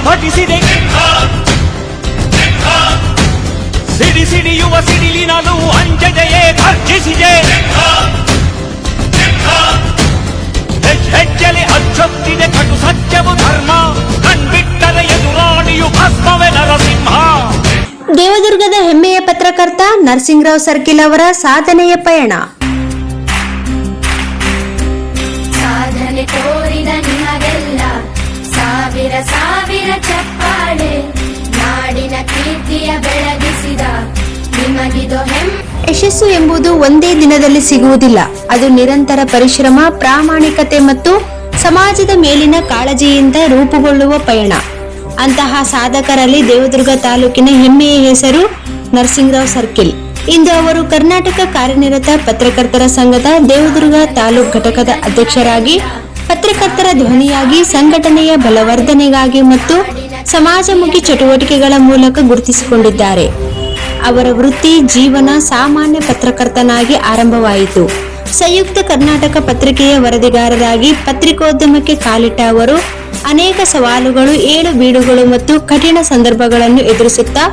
ಪ್ರತಿಭಟಿಸಿದೆ. ಸಿಡಿ ಸಿಡಿಯುವ ಸಿಡಿಲಿನಲ್ಲೂ ಅಂಜದೆಯೇ ಗರ್ಜಿಸಿದೆ. ಹೆಜ್ಜೆಲೆ ಅಚ್ಚೊತ್ತಿದೆ ಕಟು ಸತ್ಯವು ಧರ್ಮ, ಕಣ್ಬಿಟ್ಟರೆ ಎದುರಾಣಿಯು ಭಸ್ಮವೇ ನರಸಿಂಹ. ದೇವದುರ್ಗದ ಹೆಮ್ಮೆಯ ಪತ್ರಕರ್ತ ನರಸಿಂಗರಾವ್ ಸರ್ಕಿಲ್ ಅವರ ಸಾಧನೆಯ ಪಯಣ. ಸಾಧನೆ ತೋರಿದ ನಿಮಗೆಲ್ಲ ಸಾವಿರ ಸಾವಿರ ಚಪ್ಪಾಳೆ, ನಾಡಿನ ಕೀರ್ತಿಯ ಬೆಳಗಿಸಿದ ನಿಮಗಿದು ಹೆಮ್ಮೆ. ಯಶಸ್ಸು ಎಂಬುದು ಒಂದೇ ದಿನದಲ್ಲಿ ಸಿಗುವುದಿಲ್ಲ. ಅದು ನಿರಂತರ ಪರಿಶ್ರಮ, ಪ್ರಾಮಾಣಿಕತೆ ಮತ್ತು ಸಮಾಜದ ಮೇಲಿನ ಕಾಳಜಿಯಿಂದ ರೂಪುಗೊಳ್ಳುವ ಪಯಣ. ಅಂತಹ ಸಾಧಕರಲ್ಲಿ ದೇವದುರ್ಗ ತಾಲೂಕಿನ ಹೆಮ್ಮೆಯ ಹೆಸರು ನರಸಿಂಗರಾವ್ ಸರ್ಕಿಲ್. ಇಂದು ಅವರು ಕರ್ನಾಟಕ ಕಾರ್ಯನಿರತ ಪತ್ರಕರ್ತರ ಸಂಘದ ದೇವದುರ್ಗ ತಾಲೂಕು ಘಟಕದ ಅಧ್ಯಕ್ಷರಾಗಿ, ಪತ್ರಕರ್ತರ ಧ್ವನಿಯಾಗಿ, ಸಂಘಟನೆಯ ಬಲವರ್ಧನೆಗಾಗಿ ಮತ್ತು ಸಮಾಜಮುಖಿ ಚಟುವಟಿಕೆಗಳ ಮೂಲಕ ಗುರುತಿಸಿಕೊಂಡಿದ್ದಾರೆ. ಅವರ ವೃತ್ತಿ ಜೀವನ ಸಾಮಾನ್ಯ ಪತ್ರಕರ್ತನಾಗಿ ಆರಂಭವಾಯಿತು. ಸಂಯುಕ್ತ ಕರ್ನಾಟಕ ಪತ್ರಿಕೆಯ ವರದಿಗಾರರಾಗಿ ಪತ್ರಿಕೋದ್ಯಮಕ್ಕೆ ಕಾಲಿಟ್ಟ ಅವರು ಅನೇಕ ಸವಾಲುಗಳು, ಏಳು ಬೀಳುಗಳು ಮತ್ತು ಕಠಿಣ ಸಂದರ್ಭಗಳನ್ನು ಎದುರಿಸುತ್ತಾ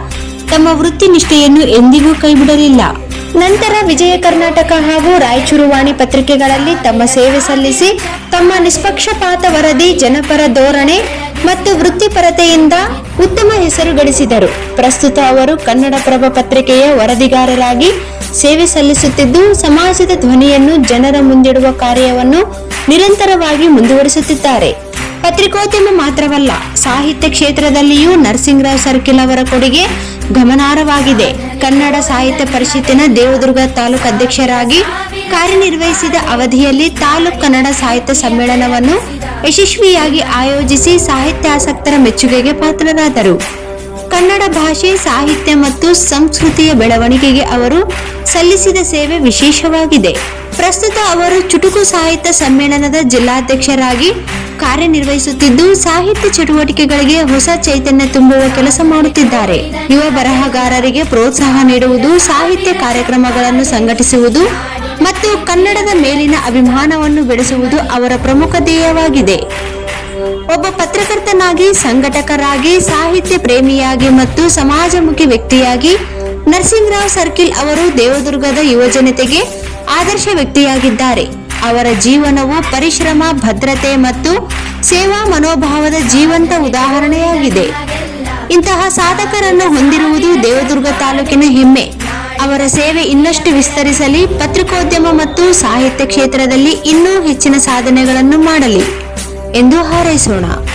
ತಮ್ಮ ವೃತ್ತಿ ನಿಷ್ಠೆಯನ್ನು ಎಂದಿಗೂ ಕೈಬಿಡಲಿಲ್ಲ. ನಂತರ ವಿಜಯ ಕರ್ನಾಟಕ ಹಾಗೂ ರಾಯಚೂರು ವಾಣಿ ಪತ್ರಿಕೆಗಳಲ್ಲಿ ತಮ್ಮ ಸೇವೆ ಸಲ್ಲಿಸಿ ತಮ್ಮ ನಿಷ್ಪಕ್ಷಪಾತ ವರದಿ, ಜನಪರ ಧೋರಣೆ ಮತ್ತು ವೃತ್ತಿಪರತೆಯಿಂದ ಉತ್ತಮ ಹೆಸರು ಗಳಿಸಿದರು. ಪ್ರಸ್ತುತ ಅವರು ಕನ್ನಡಪ್ರಭ ಪತ್ರಿಕೆಯ ವರದಿಗಾರರಾಗಿ ಸೇವೆ ಸಲ್ಲಿಸುತ್ತಿದ್ದು, ಸಮಾಜದ ಧ್ವನಿಯನ್ನು ಜನರ ಮುಂದಿಡುವ ಕಾರ್ಯವನ್ನು ನಿರಂತರವಾಗಿ ಮುಂದುವರಿಸುತ್ತಿದ್ದಾರೆ. ಪತ್ರಿಕೋದ್ಯಮ ಮಾತ್ರವಲ್ಲ, ಸಾಹಿತ್ಯ ಕ್ಷೇತ್ರದಲ್ಲಿಯೂ ನರಸಿಂಗರಾವ್ ಸರ್ಕಿಲ್ ಅವರ ಕೊಡುಗೆ ಗಮನಾರ್ಹವಾಗಿದೆ. ಕನ್ನಡ ಸಾಹಿತ್ಯ ಪರಿಷತ್ತಿನ ದೇವದುರ್ಗ ತಾಲೂಕು ಅಧ್ಯಕ್ಷರಾಗಿ ಕಾರ್ಯನಿರ್ವಹಿಸಿದ ಅವಧಿಯಲ್ಲಿ ತಾಲೂಕು ಕನ್ನಡ ಸಾಹಿತ್ಯ ಸಮ್ಮೇಳನವನ್ನು ಯಶಸ್ವಿಯಾಗಿ ಆಯೋಜಿಸಿ ಸಾಹಿತ್ಯಾಸಕ್ತರ ಮೆಚ್ಚುಗೆಗೆ ಪಾತ್ರರಾದರು. ಕನ್ನಡ ಭಾಷೆ, ಸಾಹಿತ್ಯ ಮತ್ತು ಸಂಸ್ಕೃತಿಯ ಬೆಳವಣಿಗೆಗೆ ಅವರು ಸಲ್ಲಿಸಿದ ಸೇವೆ ವಿಶೇಷವಾಗಿದೆ. ಪ್ರಸ್ತುತ ಅವರು ಚುಟುಕು ಸಾಹಿತ್ಯ ಸಮ್ಮೇಳನದ ಜಿಲ್ಲಾಧ್ಯಕ್ಷರಾಗಿ ಕಾರ್ಯನಿರ್ವಹಿಸುತ್ತಿದ್ದು, ಸಾಹಿತ್ಯ ಚಟುವಟಿಕೆಗಳಿಗೆ ಹೊಸ ಚೈತನ್ಯ ತುಂಬುವ ಕೆಲಸ ಮಾಡುತ್ತಿದ್ದಾರೆ. ಯುವ ಬರಹಗಾರರಿಗೆ ಪ್ರೋತ್ಸಾಹ ನೀಡುವುದು, ಸಾಹಿತ್ಯ ಕಾರ್ಯಕ್ರಮಗಳನ್ನು ಸಂಘಟಿಸುವುದು ಮತ್ತು ಕನ್ನಡದ ಮೇಲಿನ ಅಭಿಮಾನವನ್ನು ಬೆಳೆಸುವುದು ಅವರ ಪ್ರಮುಖ ಧ್ಯೇಯವಾಗಿದೆ. ಒಬ್ಬ ಪತ್ರಕರ್ತನಾಗಿ, ಸಂಘಟಕರಾಗಿ, ಸಾಹಿತ್ಯ ಪ್ರೇಮಿಯಾಗಿ ಮತ್ತು ಸಮಾಜಮುಖಿ ವ್ಯಕ್ತಿಯಾಗಿ ನರಸಿಂಗರಾವ್ ಸರ್ಕಿಲ್ ಅವರು ದೇವದುರ್ಗದ ಯುವಜನತೆಗೆ ಆದರ್ಶ ವ್ಯಕ್ತಿಯಾಗಿದ್ದಾರೆ. ಅವರ ಜೀವನವು ಪರಿಶ್ರಮ, ಭದ್ರತೆ ಮತ್ತು ಸೇವಾ ಮನೋಭಾವದ ಜೀವಂತ ಉದಾಹರಣೆಯಾಗಿದೆ. ಇಂತಹ ಸಾಧಕರನ್ನು ಹೊಂದಿರುವುದು ದೇವದುರ್ಗ ತಾಲೂಕಿನ ಹೆಮ್ಮೆ. ಅವರ ಸೇವೆ ಇನ್ನಷ್ಟು ವಿಸ್ತರಿಸಲಿ, ಪತ್ರಿಕೋದ್ಯಮ ಮತ್ತು ಸಾಹಿತ್ಯ ಕ್ಷೇತ್ರದಲ್ಲಿ ಇನ್ನೂ ಹೆಚ್ಚಿನ ಸಾಧನೆಗಳನ್ನು ಮಾಡಲಿ ಎಂದು ಹಾರೈಸೋಣ.